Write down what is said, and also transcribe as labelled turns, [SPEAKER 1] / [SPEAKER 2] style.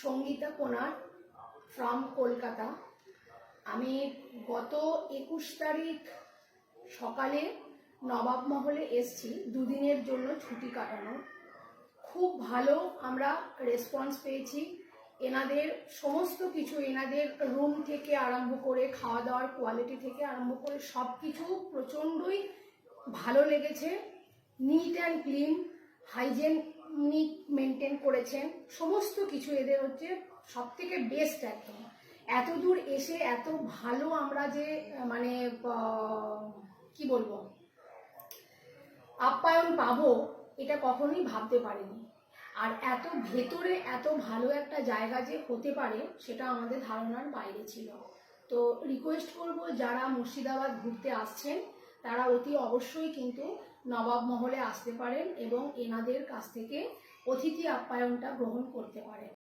[SPEAKER 1] সঙ্গীতা কোনার ফ্রম কলকাতা। আমি গত 21 তারিখ সকালে নবাব মহলে এসছি দুদিনের জন্য ছুটি কাটানো। খুব ভালো আমরা রেসপন্স পেয়েছি। এনাদের সমস্ত কিছু, এনাদের রুম থেকে আরম্ভ করে খাওয়া দাওয়ার কোয়ালিটি থেকে আরম্ভ করে সব কিছু প্রচণ্ডই ভালো লেগেছে। Neat and clean, hygienic maintain করেছেন, সমস্ত কিছু এদের হচ্ছে সব থেকে বেস্ট। একদম এত দূর এসে এত ভালো আমরা যে মানে কি বলবো আপ্যায়ন পাবো এটা কখনোই ভাবতে পারিনি। আর এত ভেতরে এত ভালো একটা জায়গা যে হতে পারে সেটা আমাদের ধারণার বাইরে ছিল। তো রিকোয়েস্ট করব যারা মুর্শিদাবাদ ঘুরতে আসছেন তারা অতি অবশ্যই কিন্তু নবাব মহলে আসতে পারেন এবং এনাদের কাছ থেকে অতিথি আপ্যায়নটা গ্রহণ করতে পারেন।